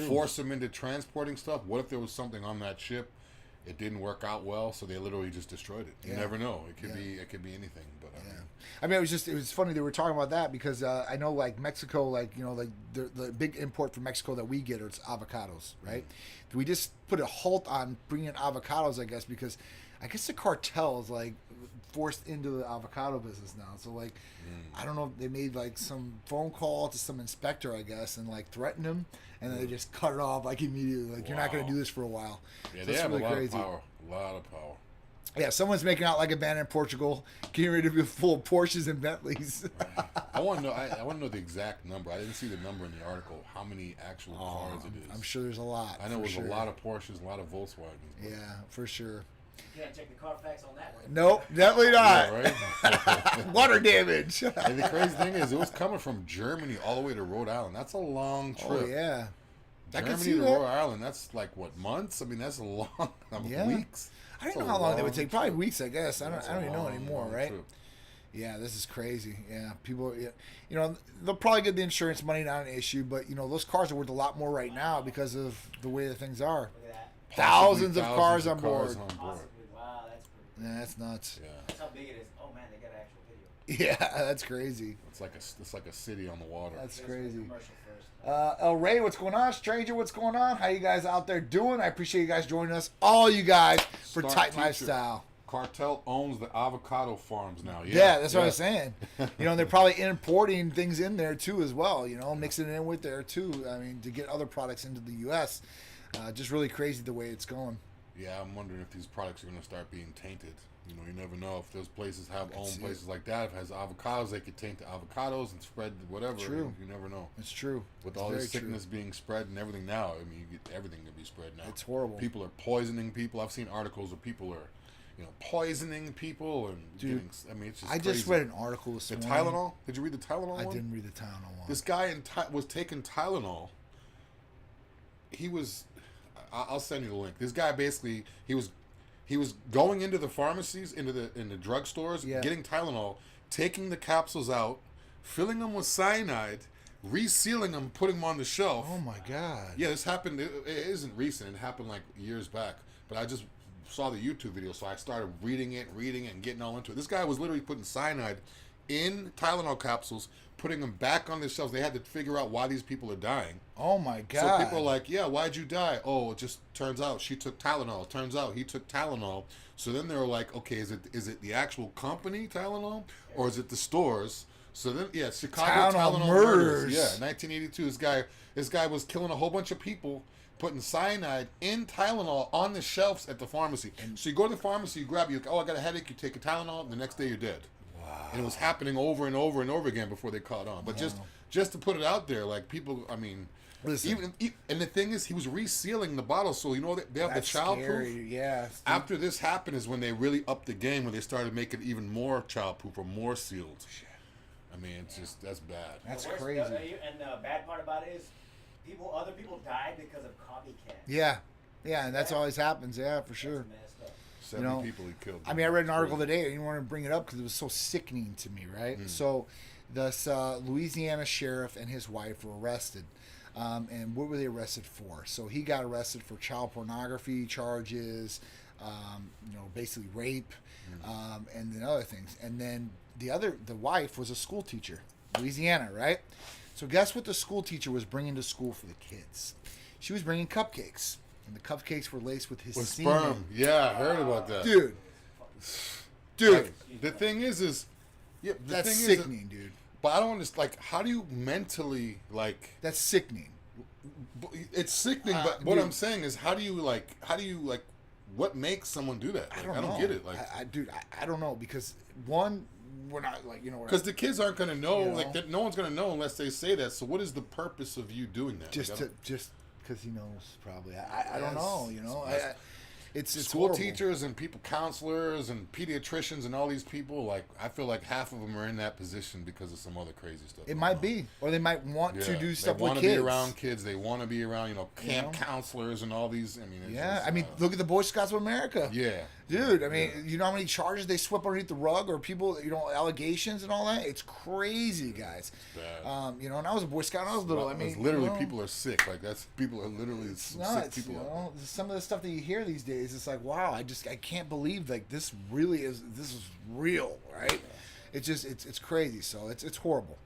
S2: force them into transporting stuff. What if there was something on that ship? It didn't work out well, so they literally just destroyed it. You never know. It could be anything. But
S1: I mean, it was funny they were talking about that because I know like Mexico, like the big import from Mexico that we get is avocados, right? We just put a halt on bringing avocados, I guess, because I guess the cartel is like forced into the avocado business now. So like, I don't know if they made like some phone call to some inspector, I guess, and like threatened him, and then they just cut it off like immediately. Like, you're not going to do this for a while.
S2: Yeah,
S1: so
S2: they have
S1: really
S2: a lot
S1: crazy.
S2: of power. A lot of power.
S1: Yeah, someone's making out like a band in Portugal, getting ready to be full of Porsches and Bentleys.
S2: I want to know. I want to know the exact number. I didn't see the number in the article. How many actual cars it is?
S1: I'm sure there's a lot.
S2: I know it was a lot of Porsches, a lot of Volkswagens.
S1: Yeah, for sure.
S3: You can't check the Carfax on that one.
S1: Nope, definitely not.
S2: Yeah, right?
S1: Water damage.
S2: And the crazy thing is, it was coming from Germany all the way to Rhode Island. That's a long trip.
S1: Oh yeah.
S2: Germany to Rhode Island. That's like what, months? I mean, that's a long weeks.
S1: I don't know how long they would take. Probably weeks, I guess. I don't even know anymore, right?
S2: Trip.
S1: Yeah, this is crazy. Yeah, people, they'll probably get the insurance money, not an issue, but those cars are worth a lot more right now because of the way that things are.
S3: Look at that.
S1: Thousands of cars on board.
S3: Possibly. Wow, that's pretty.
S1: Yeah, that's nuts.
S2: Yeah.
S3: That's how big it is. Oh man, they got an actual video.
S1: Yeah, that's crazy.
S2: It's like a city on the water.
S1: That's crazy.
S3: Commercial first.
S1: El Rey, what's going on? Stranger, what's going on? How you guys out there doing? I appreciate you guys joining us. All you guys for Titan Lifestyle.
S2: Cartel owns the avocado farms now.
S1: Yeah, that's what I was saying. They're probably importing things in there too as well, mixing it in with there too. I mean, to get other products into the U.S. Just really crazy the way it's going.
S2: Yeah, I'm wondering if these products are going to start being tainted. You never know if those places own places like that. If it has avocados, they could taint the avocados and spread whatever.
S1: True.
S2: You never know.
S1: It's true.
S2: With all this sickness being spread and everything now, I mean, you get everything to be spread now.
S1: It's horrible.
S2: People are poisoning people. I've seen articles where people are, poisoning people and getting. I mean, it's just.
S1: I just read an article this morning.
S2: Tylenol. Did you read the Tylenol one?
S1: I didn't read the Tylenol one.
S2: This guy was taking Tylenol. He was. I'll send you the link. This guy basically he was going into the pharmacies, in the drugstores, getting Tylenol, taking the capsules out, filling them with cyanide, resealing them, putting them on the shelf.
S1: Oh my God.
S2: Yeah, this happened. It isn't recent. It happened like years back. But I just saw the YouTube video, so I started reading it, and getting all into it. This guy was literally putting cyanide in Tylenol capsules, putting them back on the shelves. They had to figure out why these people are dying.
S1: Oh my God.
S2: So people are like, yeah, why'd you die? Oh, it just turns out she took Tylenol. It turns out he took Tylenol. So then they were like, okay, is it the actual company Tylenol, or is it the stores? So then, yeah, Chicago Tylenol murders. Yeah, 1982. This guy was killing a whole bunch of people, putting cyanide in Tylenol on the shelves at the pharmacy. So you go to the pharmacy, you grab, I got a headache, you take a Tylenol, and the next day you're dead. Wow. And it was happening over and over and over again before they caught on. But just to put it out there, like people, I mean, even and the thing is, he was resealing the bottle, so they have the childproof.
S1: Yeah.
S2: After this happened is when they really upped the game, when they started making even more childproof or more sealed. I mean, it's just that's bad.
S1: That's
S3: The worst,
S1: crazy.
S3: And the bad part about it is, other people died because of copycats.
S1: Yeah, and that's always happens. Yeah, for sure.
S3: Messed up.
S2: 70 people he killed.
S1: I mean, I read an article today. I didn't want to bring it up because it was so sickening to me, right? So, this Louisiana sheriff and his wife were arrested. And what were they arrested for? So he got arrested for child pornography charges, basically rape, and then other things. And then the wife was a school teacher, Louisiana, right? So guess what the school teacher was bringing to school for the kids? She was bringing cupcakes, and the cupcakes were laced with his semen.
S2: Sperm. Yeah, I heard about that.
S1: Dude.
S2: The thing is,
S1: that's sickening, dude.
S2: But I don't understand. Like, how do you mentally
S1: That's sickening.
S2: It's sickening. But what I'm saying is, how do you what makes someone do that?
S1: I
S2: don't
S1: know.
S2: get it.
S1: I don't know, because one, we're not
S2: because the kids aren't going to know. No one's going to know unless they say that. So what is the purpose of you doing that?
S1: Just because he knows, probably. I don't know. It's
S2: school
S1: horrible.
S2: teachers and counselors and pediatricians and all these people. I feel like half of them are in that position because of some other crazy stuff.
S1: It might be, or they might want to do stuff with kids.
S2: They want to be around kids. They want to be around, camp counselors and all these.
S1: Look at the Boy Scouts of America.
S2: Yeah,
S1: dude. You know how many charges they sweep underneath the rug, or people, allegations and all that. It's crazy, guys.
S2: It's bad.
S1: And I was a Boy Scout when I was little.
S2: Literally, people are sick. People are literally sick people.
S1: Some of the stuff that you hear these days, it's like, wow, I can't believe this is real, right? It's crazy. So it's horrible.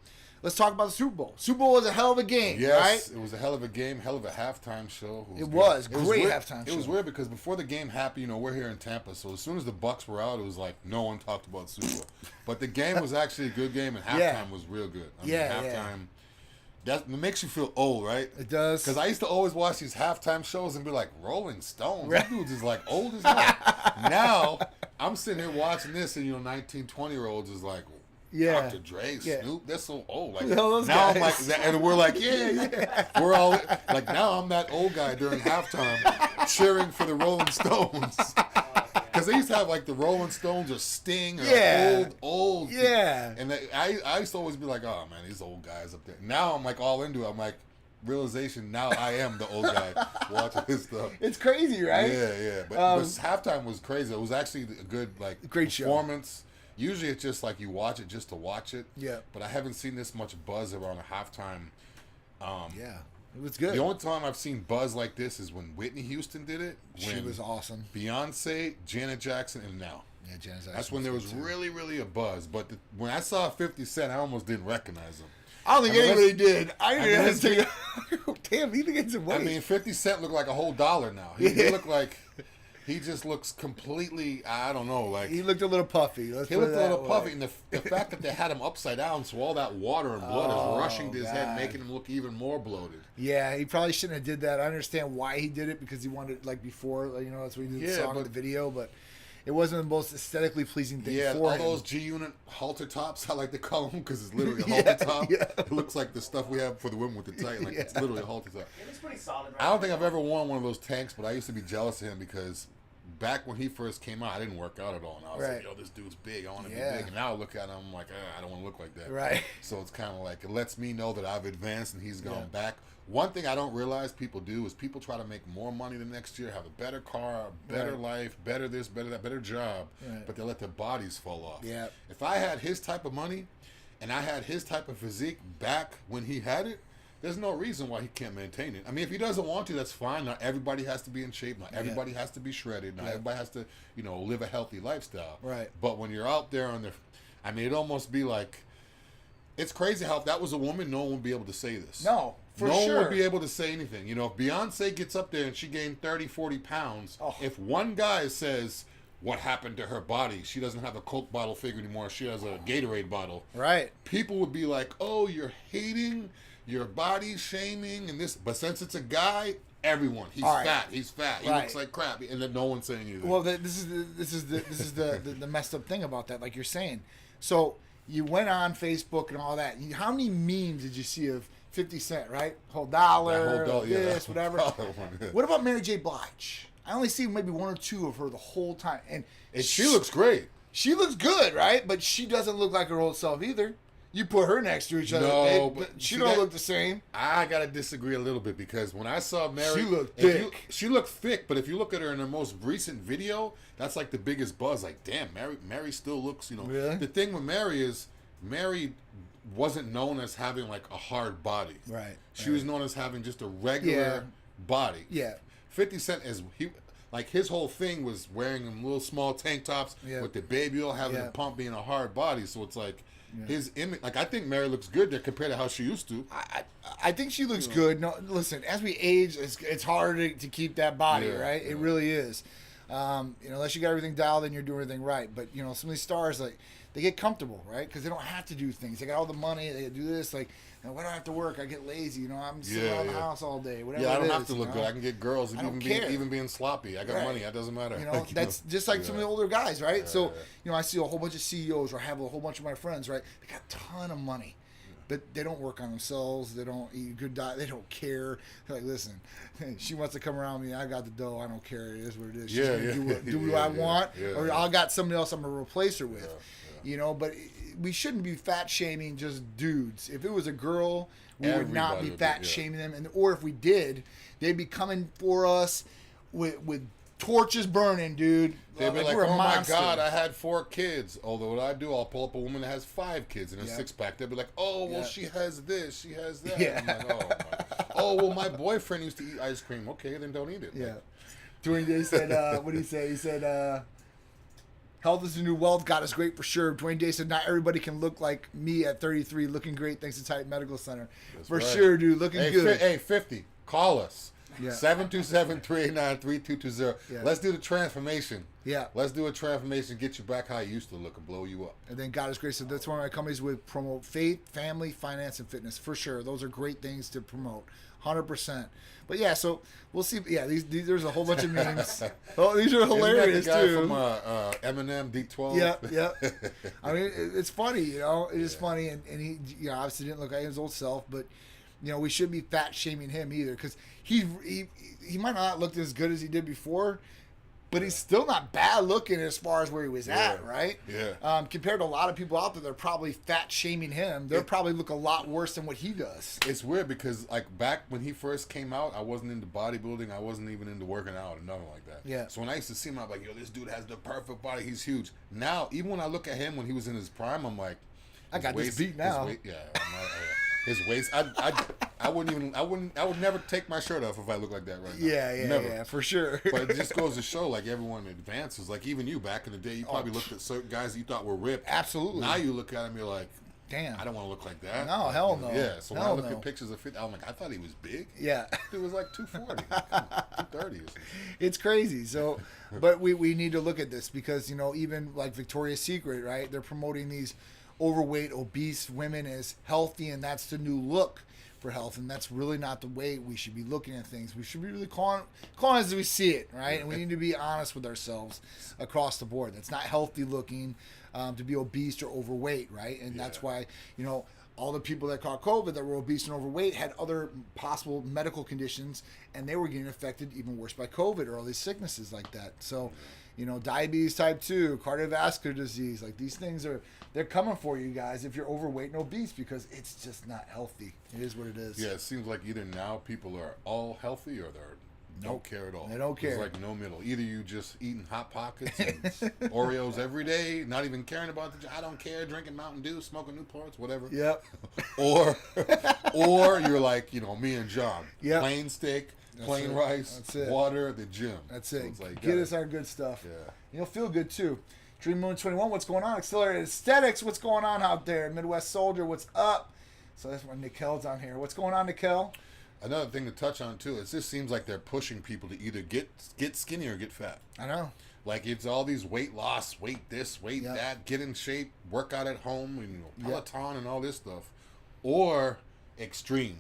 S1: Let's talk about the Super Bowl. Super Bowl was a hell of a game, right?
S2: It was a hell of a game, hell of a halftime show.
S1: It was great halftime show.
S2: It was weird because before the game happened, we're here in Tampa, so as soon as the Bucks were out, it was like no one talked about Super Bowl. But the game was actually a good game, and halftime was real good. Halftime. That makes you feel old, right?
S1: It does.
S2: Because I used to always watch these halftime shows and be like, Rolling Stones? These dudes is like old as hell. Now, I'm sitting here watching this and, 19, 20-year-olds is like, Dr. Dre, Snoop, they're so old. Now I'm like, and we're like, yeah. We're all, now I'm that old guy during halftime cheering for the Rolling Stones. Because they used to have the Rolling Stones or Sting or old.
S1: Yeah.
S2: And I used to always be like, oh man, these old guys up there. Now I'm all into it. I'm like, realization, now I am the old guy watching this stuff.
S1: It's crazy, right?
S2: Yeah. But halftime was crazy. It was actually a good
S1: great
S2: performance. Show. Usually it's just you watch it just to watch it.
S1: Yeah.
S2: But I haven't seen this much buzz around a halftime.
S1: It was good.
S2: The only time I've seen buzz like this is when Whitney Houston did it.
S1: She was awesome.
S2: Beyonce, Janet Jackson, and now.
S1: Yeah, Janet Jackson.
S2: That's when there was really, really a buzz. But when I saw 50 Cent, I almost didn't recognize him.
S1: I don't think anybody did. Damn, he gets away.
S2: 50 Cent looked like a whole dollar now. He looked like... He just looks completely, I don't know,
S1: he looked a little puffy.
S2: He looked a little puffy, and the fact that they had him upside down, so all that water and blood is rushing to his head, making him look even more bloated.
S1: Yeah, he probably shouldn't have did that. I understand why he did it, because he wanted before, that's what he did the song and the video, but it wasn't the most aesthetically pleasing thing for him.
S2: Yeah, all those G-Unit halter tops, I like to call them, because it's literally a halter top. Yeah. It looks like the stuff we have for the women with the tight, it's literally a halter top.
S3: It looks pretty solid, right?
S2: I don't think I've ever worn one of those tanks, but I used to be jealous of him because back when he first came out, I didn't work out at all. And I was like, yo, this dude's big. I want to be big. And now I look at him, I'm like, I don't want to look like that.
S1: Right.
S2: So it's kind of it lets me know that I've advanced and he's gone back. One thing I don't realize people do is people try to make more money the next year, have a better car, better life, better this, better that, better job, but they let their bodies fall off.
S1: Yeah.
S2: If I had his type of money and I had his type of physique back when he had it, there's no reason why he can't maintain it. If he doesn't want to, that's fine. Not everybody has to be in shape. Not everybody has to be shredded. Not everybody has to, live a healthy lifestyle.
S1: Right.
S2: But when you're out there it'd almost be it's crazy how if that was a woman, no one would be able to say this.
S1: No, for sure.
S2: No one would be able to say anything. If Beyonce gets up there and she gained 30, 40 pounds, if one guy says, what happened to her body? She doesn't have a Coke bottle figure anymore. She has a Gatorade bottle.
S1: Right.
S2: People would be like, oh, you're hating, you're body shaming, and this. But since it's a guy, everyone, he's fat. He looks like crap, and then no one's saying anything.
S1: Well, this is the messed up thing about that, like you're saying. So you went on Facebook and all that. How many memes did you see of 50 Cent? Right, whole dollar, this, whatever. What about Mary J. Blige? I only see maybe one or two of her the whole time, and
S2: she looks great.
S1: She looks good, right? But she doesn't look like her old self either. You put her next to each other, but she don't look the same.
S2: I gotta disagree a little bit because when I saw Mary,
S1: she looked thick.
S2: She looked thick, but if you look at her in her most recent video, that's the biggest buzz. Damn, Mary still looks.
S1: Really?
S2: The thing with Mary is Mary wasn't known as having a hard body.
S1: Right.
S2: She was known as having just a regular body.
S1: Yeah.
S2: 50 Cent is like his whole thing was wearing them little small tank tops with the baby oil, having the pump being a hard body. So it's like his image. Like I think Mary looks good there compared to how she used to.
S1: I think she looks good. No, listen, as we age, it's harder to keep that body, right? It really is. Unless you got everything dialed in, you're doing everything right. But some of these stars, like, they get comfortable, right? Because they don't have to do things. They got all the money. They do this. Like, why do I have to work? I get lazy. I'm sitting around the house all day. Whatever.
S2: Yeah, I don't have to look good. I can get girls even being sloppy. I got money. That doesn't matter.
S1: That's just like some of the older guys, right? So, I see a whole bunch of CEOs, or I have a whole bunch of my friends, right? They got a ton of money. But they don't work on themselves. They don't eat a good diet. They don't care. They're like, listen, she wants to come around me. I got the dough. I don't care. It is what it is. She's gonna do what I want, or I got somebody else I'm gonna replace her with. But we shouldn't be fat shaming just dudes. If it was a girl, we would not be fat shaming them, or if we did, they'd be coming for us with torches burning, dude.
S2: They'd be like, oh my God, I had 4 kids. Although what I do, I'll pull up a woman that has 5 kids in a 6-pack. They'd be like, oh, well, she has this, she has that. I'm like, oh, well, my boyfriend used to eat ice cream. Okay, then don't eat it.
S1: Yeah. Dwayne Day said, what did he say? He said, health is the new wealth. God is great for sure. Dwayne Day said, not everybody can look like me at 33, looking great thanks to Titan Medical Center. That's for sure, dude. Looking good.
S2: Hey, 50, call us. 727-389-3220. Let's do the transformation. Let's do a transformation, get you back how you used to look and blow you up.
S1: And then God is great. So that's one of my companies with promote faith, family, finance, and fitness. For sure. Those are great things to promote. 100%. But yeah, so we'll see. Yeah, these there's a whole bunch of memes. Oh, these are hilarious
S2: Isn't that the guy
S1: too.
S2: From Eminem, D12.
S1: Yeah. I mean, it's funny, It is funny, and he, obviously didn't look like his old self, but we shouldn't be fat shaming him either, because he might not look as good as he did before, but he's still not bad looking as far as where he was at, right?
S2: Yeah.
S1: Compared to a lot of people out there, they're probably fat shaming him. They'll probably look a lot worse than what he does.
S2: It's weird because like back when he first came out, I wasn't into bodybuilding. I wasn't even into working out or nothing like that.
S1: Yeah.
S2: So when I used to see him, I'm like, yo, this dude has the perfect body. He's huge. Now, even when I look at him when he was in his prime, I'm like,
S1: I got this beat now.
S2: His waist, I would never take my shirt off if I look like that right now.
S1: Yeah, for sure.
S2: But it just goes to show, like, everyone advances. Like, even you, back in the day, you probably looked at certain guys that you thought were ripped.
S1: Absolutely.
S2: Now you look at them, you're like,
S1: damn,
S2: I don't want to look like that.
S1: No, hell no.
S2: Yeah, so when I look at pictures of 50, I'm like, I thought he was big.
S1: Yeah.
S2: It was like 240, 230 or something.
S1: It's crazy. So, but we need to look at this because, even like Victoria's Secret, right? They're promoting these overweight, obese women as healthy, and that's the new look for health, and that's really not the way we should be looking at things. We should be really calling as we see it, right? And we need to be honest with ourselves across the board. That's not healthy looking to be obese or overweight, right? And that's why, all the people that caught COVID that were obese and overweight had other possible medical conditions, and they were getting affected even worse by COVID or all these sicknesses like that. So, diabetes type 2, cardiovascular disease, like these things they're coming for you guys if you're overweight and obese, because it's just not healthy. It is what it is.
S2: Yeah, it seems like either now people are all healthy or don't care at all.
S1: They don't care.
S2: There's like no middle. Either you just eating Hot Pockets and Oreos every day, not even caring about I don't care, drinking Mountain Dew, smoking Newports, whatever.
S1: Yep.
S2: or you're like, me and John. Yep. Plain steak, plain rice, water, the gym.
S1: That's it. So it's like, get us our good stuff.
S2: Yeah.
S1: You'll feel good too. Dream Moon 21, what's going on? Accelerated Aesthetics, what's going on out there? Midwest Soldier, what's up? So that's when Nikel's on here. What's going on, Nikel?
S2: Another thing to touch on too, it just seems like they're pushing people to either get skinny or get fat.
S1: I know.
S2: Like it's all these weight loss, weight this, weight that, get in shape, work out at home, and Peloton and all this stuff, or extreme,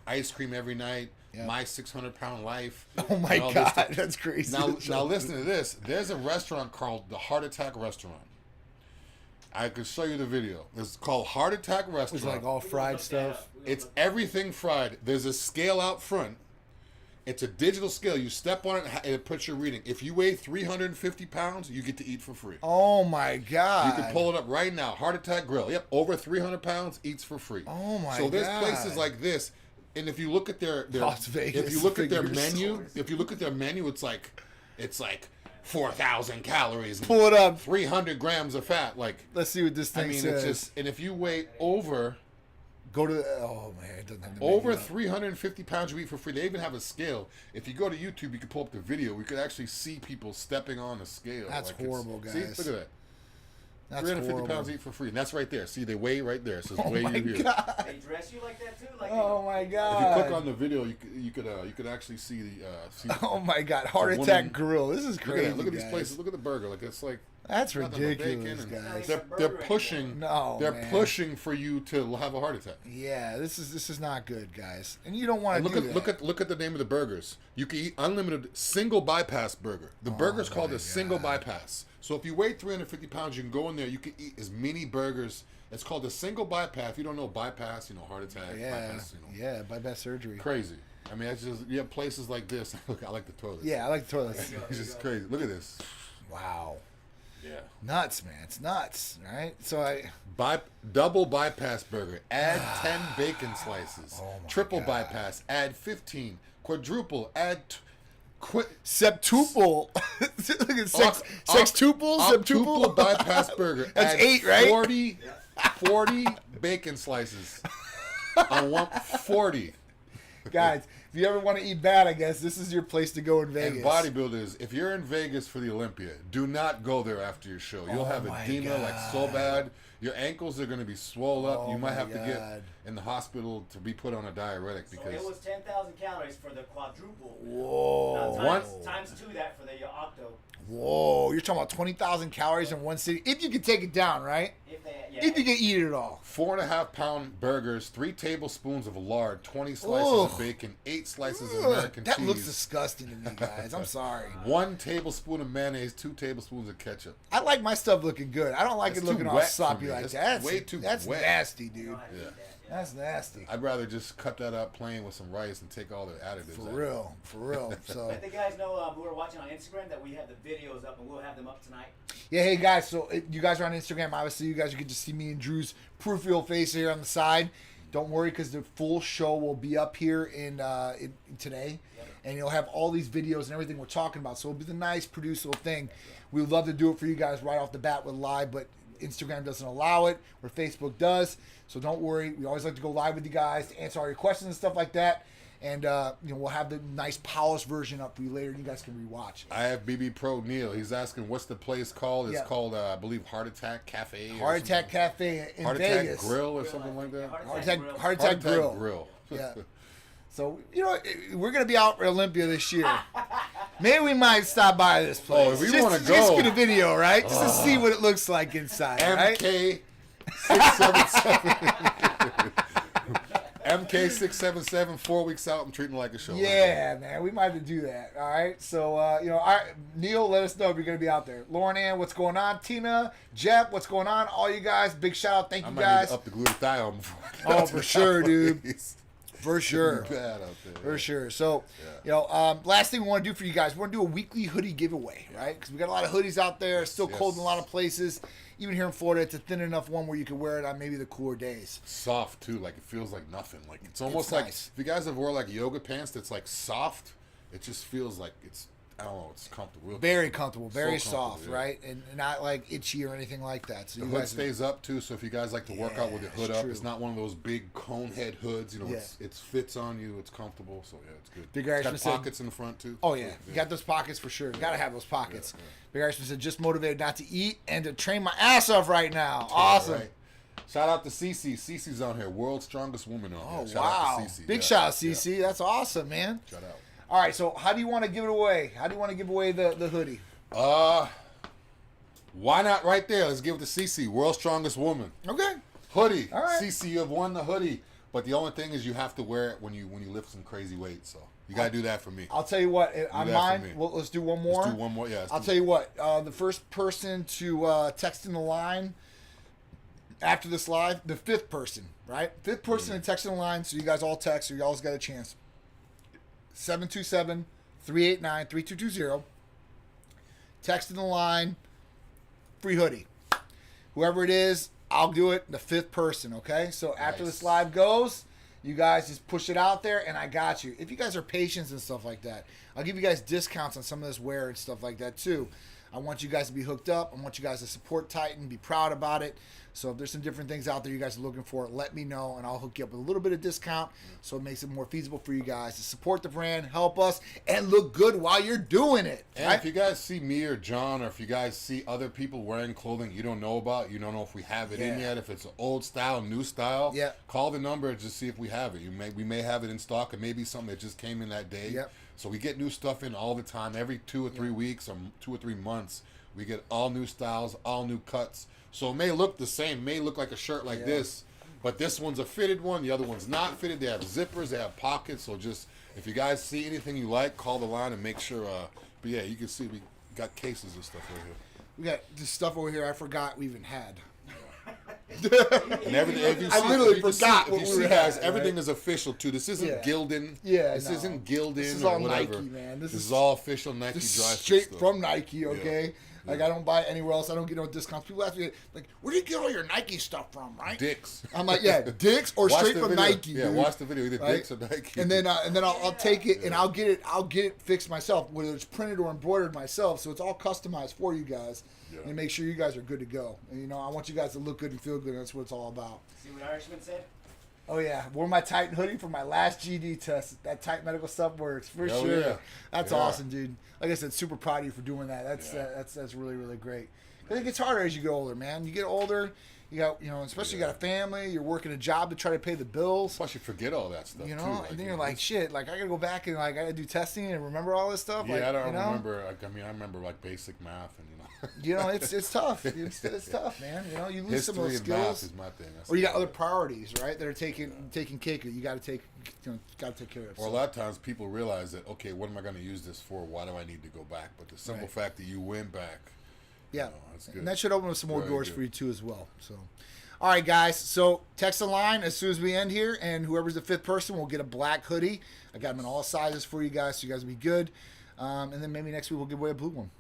S2: ice cream every night. My 600-pound life.
S1: Oh my God, that's crazy.
S2: Now listen to this. There's a restaurant called the Heart Attack Restaurant. I could show you the video. It's called Heart Attack Restaurant.
S1: It's like all fried stuff.
S2: It's everything fried. There's a scale out front. It's a digital scale. You step on it and it puts your reading. If you weigh 350 pounds, you get to eat for free.
S1: Oh my God.
S2: You can pull it up right now. Heart Attack Grill. Yep, over 300 pounds, eats for free.
S1: Oh my God.
S2: So there's places like this. And if you look at their
S1: Las Vegas,
S2: if you look at their menu, it's like 4,000 calories.
S1: Pull it up.
S2: 300 grams of fat. Like,
S1: let's see what this thing says.
S2: it's just, and if you weigh over
S1: Go to oh man, it doesn't have the
S2: Over
S1: menu up.
S2: 350 pounds you eat for free. They even have a scale. If you go to YouTube, you can pull up the video. We could actually see people stepping on the scale.
S1: That's horrible, guys.
S2: See, look at that.
S1: That's
S2: 350
S1: horrible.
S2: pounds eat for free, and that's right there. See, they weigh right there. It says weigh
S1: my
S2: you here.
S1: God.
S3: They dress you like that too? Like
S1: Oh my God.
S2: If you click on the video, you could actually see the.
S1: Oh my God, Heart
S2: the
S1: Attack
S2: woman-
S1: Grill. This is
S2: Look
S1: crazy.
S2: at that. Look at these
S1: guys.
S2: places. Look at the burger. Like it's like
S1: That's
S2: nothing but bacon
S1: ridiculous,
S2: and-
S1: guys.
S2: They're pushing.
S1: No,
S2: they're
S1: man.
S2: pushing for you to have a heart attack.
S1: Yeah, this is not good, guys. And you don't want
S2: And
S1: to do that.
S2: look at the name of the burgers. You can eat unlimited single bypass burger. The burger's called
S1: my
S2: a single
S1: God.
S2: bypass. So if you weigh 350 pounds, you can go in there. You can eat as many burgers. It's called a single bypass. If you don't know bypass, heart attack,
S1: Yeah,
S2: bypass,
S1: yeah, bypass surgery.
S2: crazy. I mean, it's just you have places like this. Look, I like the toilets.
S1: Yeah, I like the toilets.
S2: It's just crazy. Look at this.
S1: Wow,
S2: Yeah.
S1: nuts, man. It's nuts, right? So
S2: Double bypass burger. Add 10 bacon slices.
S1: Oh my
S2: Triple
S1: God.
S2: bypass. Add 15. Quadruple. Add.
S1: septuple. Look at sextuple, septuple.
S2: bypass burger.
S1: That's
S2: Add
S1: 8, right?
S2: 40 bacon slices. I want 40.
S1: Guys, if you ever want to eat bad, I guess this is your place to go in Vegas.
S2: And bodybuilders, if you're in Vegas for the Olympia, do not go there after your show. You'll
S1: Oh
S2: have
S1: my
S2: edema like so bad. Your ankles are going to be swole up.
S1: Oh
S2: You might
S1: my
S2: have to
S1: God.
S2: get in the hospital to be put on a diuretic
S3: So
S2: because
S3: it was 10,000 calories for the quadruple.
S1: Whoa.
S3: Now times 2 that for the octo.
S1: Whoa, you're talking about 20,000 calories in one sitting. If you can take it down, right? If you can eat it all.
S2: 4.5 pound burgers, 3 tablespoons of lard, 20 slices of
S1: Ugh.
S2: bacon, 8 slices of
S1: Ugh,
S2: American
S1: that
S2: cheese.
S1: looks disgusting to me, guys. I'm sorry.
S2: 1 tablespoon of mayonnaise, 2 tablespoons of ketchup.
S1: I like my stuff looking good. I don't like
S2: That's
S1: it looking
S2: too
S1: all
S2: wet for
S1: sloppy
S2: me.
S1: like
S2: That's
S1: that.
S2: way too
S1: That's
S2: wet.
S1: nasty, dude.
S2: Yeah.
S1: That's nasty.
S2: I'd rather just cut that up plain with some rice and take all the additives
S1: For
S2: out.
S1: real, for real. So
S3: Let the guys know who are watching on Instagram that we have the videos up and we'll have them up tonight.
S1: yeah, hey guys. So you guys are on Instagram. Obviously, you guys get to see me and Drew's proof-real face here on the side. Don't worry, because the full show will be up here in today, and you'll have all these videos and everything we're talking about. So it'll be the nice produced little thing. We would love to do it for you guys right off the bat with live, but Instagram doesn't allow it, or Facebook does. So don't worry. We always like to go live with you guys to answer all your questions and stuff like that. And we'll have the nice polished version up for you later. You guys can rewatch.
S2: I have BB Pro Neil. He's asking what's the place called? It's
S1: Yeah.
S2: called, I believe, Heart Attack Cafe. or
S1: Heart Attack
S2: something.
S1: Cafe in
S2: Heart
S1: Vegas.
S2: Attack Grill or something like that.
S1: Heart Attack Grill. Yeah. So we're gonna be out for Olympia this year. Maybe we might stop by this place.
S2: Oh, if we
S1: Just
S2: wanna
S1: to-
S2: go.
S1: just get a video, right? Just to see what it looks like inside, right?
S2: MK677. MK677, 4 weeks out. I'm treating it like a show.
S1: Yeah, man, we might have to do that. All right. So Neil, let us know if you're gonna be out there. Lauren Ann, what's going on? Tina, Jeff, what's going on? All you guys, big shout out. Thank
S2: I
S1: you
S2: might need
S1: guys.
S2: to up the glutathione before I get
S1: Oh,
S2: out to
S1: for
S2: the
S1: sure, dude.
S2: place.
S1: For sure.
S2: It's bad out there.
S1: For sure. So, last thing we want to do for you guys, we want to do a weekly hoodie giveaway, right? Because we got a lot of hoodies out there. It's still cold in a lot of places. Even here in Florida, it's a thin enough one where you can wear it on maybe the cooler days.
S2: Soft too, like it feels like nothing. Like it's almost
S1: It's
S2: like
S1: nice.
S2: if you guys have wore like yoga pants that's like soft, it just feels like it's I don't know, it's comfortable. Real
S1: Very comfortable, very
S2: So comfortable,
S1: soft,
S2: yeah.
S1: right? And not like itchy or anything like that. So
S2: The
S1: you
S2: hood
S1: guys
S2: stays up too, so if you guys like to work out with the
S1: Yeah,
S2: hood
S1: it's
S2: up,
S1: true.
S2: it's not one of those big cone head hoods.
S1: Yeah.
S2: It fits on you. It's comfortable, so yeah, it's good.
S1: Big
S2: It's
S1: Irishman
S2: got
S1: said-
S2: pockets in the front too.
S1: Oh yeah, you got those pockets for sure. Got to have those pockets. Big Irishman said, "Just motivated not to eat and to train my ass off right now." Awesome.
S2: Right. Shout out to Cece. Cece's on here, world's strongest woman on
S1: Oh
S2: here. Shout
S1: wow!
S2: out to Cece.
S1: Big
S2: Yeah,
S1: shout out,
S2: yeah.
S1: CC. That's awesome, man.
S2: Shout out.
S1: All right, so how do you want to give it away? How do you want to give away the hoodie?
S2: Why not right there? Let's give it to Cece, world's strongest woman.
S1: Okay.
S2: Hoodie.
S1: All right.
S2: Cece, you have won the hoodie. But the only thing is you have to wear it when you lift some crazy weight. So you gotta do that for me.
S1: I'll tell you what. On
S2: that for
S1: mine,
S2: me.
S1: well, let's do one more.
S2: Let's do one more. Yeah.
S1: I'll tell you what. The first person to text in the line after this live, the fifth person, right? Fifth person to text in the line. So you guys all text. So you always got a chance. 727-389-3220. Text in the line. Free hoodie. Whoever it is, I'll do it. The fifth person, okay? So after
S2: Nice.
S1: this live goes, you guys just push it out there, and I got you. If you guys are patients and stuff like that, I'll give you guys discounts on some of this wear and stuff like that too. I want you guys to be hooked up. I want you guys to support Titan, be proud about it. So if there's some different things out there you guys are looking for, let me know, and I'll hook you up with a little bit of discount so it makes it more feasible for you guys to support the brand, help us, and look good while you're doing it.
S2: And
S1: right?
S2: if you guys see me or John, or if you guys see other people wearing clothing you don't know about, you don't know if we have it in yet, if it's an old style, new style, call the number and just see if we have it. We may have it in stock, or maybe something that just came in that day.
S1: Yep.
S2: So we get new stuff in all the time. Every 2 or 3 weeks or 2 or 3 months, we get all new styles, all new cuts. So it may look the same, may look like a shirt like this, but this one's a fitted one, the other one's not fitted. They have zippers, they have pockets. So just, if you guys see anything you like, call the line and make sure. But yeah, you can see we got cases of stuff right here.
S1: We got this stuff over here I forgot we even had.
S2: And everything, if you see,
S1: I literally forgot
S2: if
S1: what
S2: you
S1: we
S2: see,
S1: were
S2: guys,
S1: at,
S2: everything is official too. This isn't Gildan. This isn't Gildan. This
S1: is
S2: or
S1: all
S2: whatever.
S1: Nike, man. This
S2: is all official Nike
S1: this
S2: dry
S1: is straight
S2: stuff.
S1: from Nike, okay? Like, I don't buy it anywhere else. I don't get no discounts. People ask me, like, where do you get all your Nike stuff from, right?
S2: Dick's.
S1: I'm like, yeah, Dick's or
S2: Watch
S1: straight
S2: the
S1: from
S2: video.
S1: Nike.
S2: Yeah,
S1: dude.
S2: watch the video. Either
S1: Right?
S2: Dick's or Nike.
S1: And then I'll take it and I'll get it fixed myself, whether it's printed or embroidered myself. So it's all customized for you guys, and make sure you guys are good to go. And I want you guys to look good and feel good. And that's what it's all about.
S3: See what Irishman said?
S1: Oh yeah, wore my Titan hoodie for my last GD test. That Titan medical stuff works for sure.
S2: Yeah.
S1: That's awesome, dude. Like I said, super proud of you for doing that. That's really, really great. Because it gets harder as you get older, man. You get older, you got especially you got a family. You're working a job to try to pay the bills.
S2: Plus, you forget all that stuff.
S1: Too,
S2: like,
S1: and then you're like, shit. Like I gotta go back and like I gotta do testing and remember all this stuff.
S2: Yeah,
S1: like,
S2: I don't remember. I remember like basic math and
S1: it's tough. It's tough, man. You lose
S2: history
S1: some of those
S2: and math
S1: skills.
S2: is my thing.
S1: Or you got other priorities, right? That are taking cake. You got to take care of.
S2: Or a lot of times people realize that, okay, what am I going to use this for? Why do I need to go back? But the simple fact that you went back, that's good.
S1: And that should open up some more doors for you too as well. So, all right, guys. So text the line as soon as we end here, and whoever's the 5th person will get a black hoodie. I got them in all sizes for you guys, so you guys will be good. And then maybe next week we'll give away a blue one.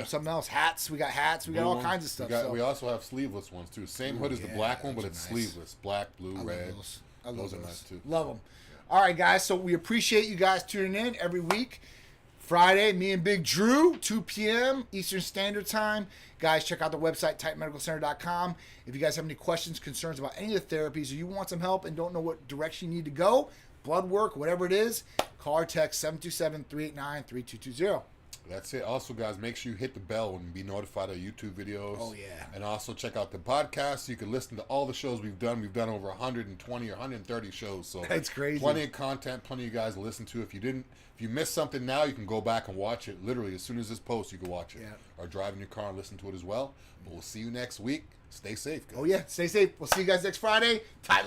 S1: Something else. Hats. We got hats. We got all kinds of stuff.
S2: We also have sleeveless ones too. Same hood as the black one, but it's sleeveless. Black, blue, red. Those are nice too.
S1: Love them. All right, guys. So we appreciate you guys tuning in every week. Friday, me and Big Drew, 2 p.m. Eastern Standard Time. Guys, check out the website, TitanMedicalCenter.com. If you guys have any questions, concerns about any of the therapies, or you want some help and don't know what direction you need to go, blood work, whatever it is, call or text 727-389-3220.
S2: That's it. Also, guys, make sure you hit the bell and be notified of YouTube videos.
S1: Oh, yeah.
S2: And also check out the podcast so you can listen to all the shows we've done. We've done over 120 or 130 shows. So
S1: that's crazy.
S2: Plenty of content, plenty of you guys to listen to. If you missed something now, you can go back and watch it. Literally, as soon as this posts, you can watch it. Yeah. Or drive in your car and listen to it as well. But we'll see you next week. Stay safe, guys.
S1: Oh, yeah. Stay safe. We'll see you guys next Friday.